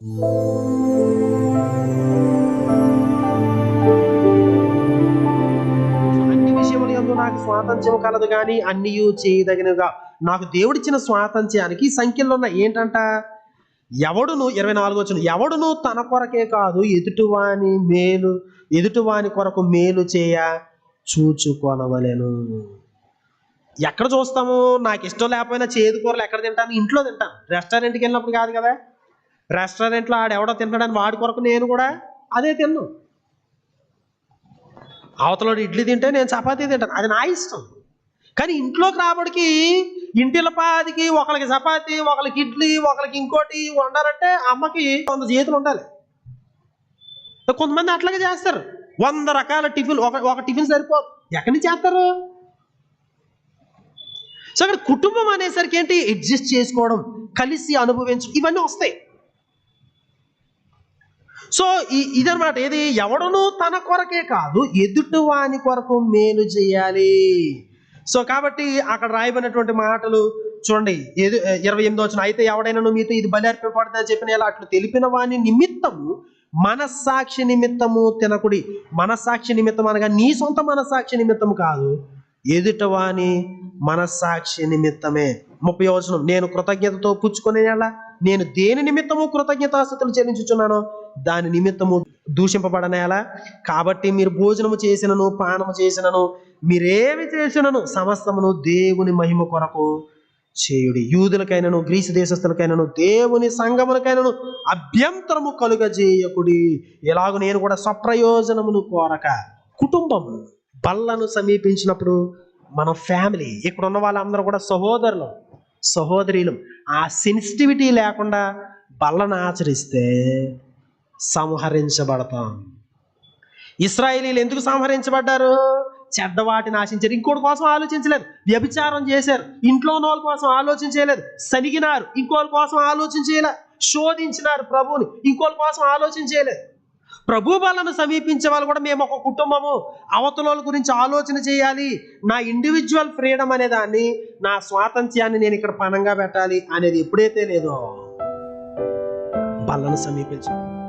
అన్ని విషయముల యందు నాకు స్వాతంత్ర్యం కలదు కానీ అన్నియు చేయదగినగా. నాకు దేవుడిచ్చిన స్వాతంత్ర్యానికి సంఖ్యలో ఉన్న ఏంటంట, ఎవడును 24 ఎవడును తన కొరకే కాదు ఎదుటివాని కొరకు మేలు చేయ చూచుకొనవలెను. ఎక్కడ చూస్తాము? నాకు ఇష్టం లేకపోయినా చేదు కూరలు ఎక్కడ తింటాను? ఇంట్లో తింటాను. రెస్టారెంట్కి వెళ్ళినప్పుడు కాదు కదా. రెస్టారెంట్లో ఆడెవడో తింటాడని వాడి కొరకు నేను కూడా అదే తిన్ను. అవతలోడు ఇడ్లీ తింటే నేను చపాతీ తింటాను, అది నా ఇష్టం. కానీ ఇంట్లోకి రాబడికి ఇంటిలపాదికి ఒకరికి చపాతీ, ఒకరికి ఇడ్లీ, ఒకరికి ఇంకోటి వండాలంటే అమ్మకి 100 చేతులు ఉండాలి. కొంతమంది అట్లాగే చేస్తారు. 100 రకాల టిఫిన్, ఒక టిఫిన్ సరిపోదు. ఎక్కడి నుంచి చేస్తారు? సో అక్కడ కుటుంబం అనేసరికి ఏంటి, అడ్జస్ట్ చేసుకోవడం, కలిసి అనుభవించడం, ఇవన్నీ వస్తాయి. సో ఇదనమాట. ఏది, ఎవడను తన కొరకే కాదు ఎదుటివాని కొరకు మేలు చేయాలి. సో కాబట్టి అక్కడ రాయబడినటువంటి మాటలు చూడండి. 28 అయితే ఎవడైనా మీతో ఇది బలి అర్పింపబడుతుందని చెప్పిన ఇలా అట్లు తెలిపిన వాని నిమిత్తము మనస్సాక్షి నిమిత్తము తినకుడి. మనస్సాక్షి నిమిత్తం అనగా నీ సొంత మనస్సాక్షి నిమిత్తము కాదు, ఎదుటవాని మనస్సాక్షి నిమిత్తమే. 30 నేను కృతజ్ఞతతో పుచ్చుకునేలా నేను దేని నిమిత్తము కృతజ్ఞతాస్తుతులు చెల్లించుచున్నానో దాని నిమిత్తము దూషింపబడనేలా. కాబట్టి మీరు భోజనము చేసినను పానము చేసినను మీరేమి చేసినను సమస్తమును దేవుని మహిమ కొరకు చేయుడి. యూదులకైనను గ్రీసు దేశస్థులకైనను దేవుని సంఘములకైనను అభ్యంతరము కలుగజేయకుడి. ఎలాగ నేను కూడా స్వప్రయోజనమును కోరక. కుటుంబం బల్లను సమీపించినప్పుడు మన ఫ్యామిలీ, ఇక్కడ ఉన్న వాళ్ళందరూ కూడా సహోదరులు సహోదరులు, ఆ సెన్సిటివిటీ లేకుండా బల్లను ఆచరిస్తే సంహరించబడతాం. ఇశ్రాయేలీలు ఎందుకు సంహరించబడ్డారు? చెడ్డవాటిని ఆశించారు, ఇంకోటి కోసం ఆలోచించలేదు. వ్యభిచారం చేశారు, ఇంట్లో ఉన్న వాళ్ళ కోసం ఆలోచించలేదు. సనిగినారు, ఇంకోళ్ళ కోసం ఆలోచించలేదు. శోధించినారు ప్రభువుని, ఇంకోళ్ళ కోసం ఆలోచించలేదు. ప్రభు బలను సమీపించే వాళ్ళు కూడా మేము ఒక కుటుంబము, అవతల గురించి ఆలోచన చేయాలి. నా ఇండివిజువల్ ఫ్రీడమ్ అనే దాన్ని, నా స్వాతంత్ర్యాన్ని నేను ఇక్కడ పణంగా పెట్టాలి అనేది ఎప్పుడైతే లేదో బలను సమీపించాలి.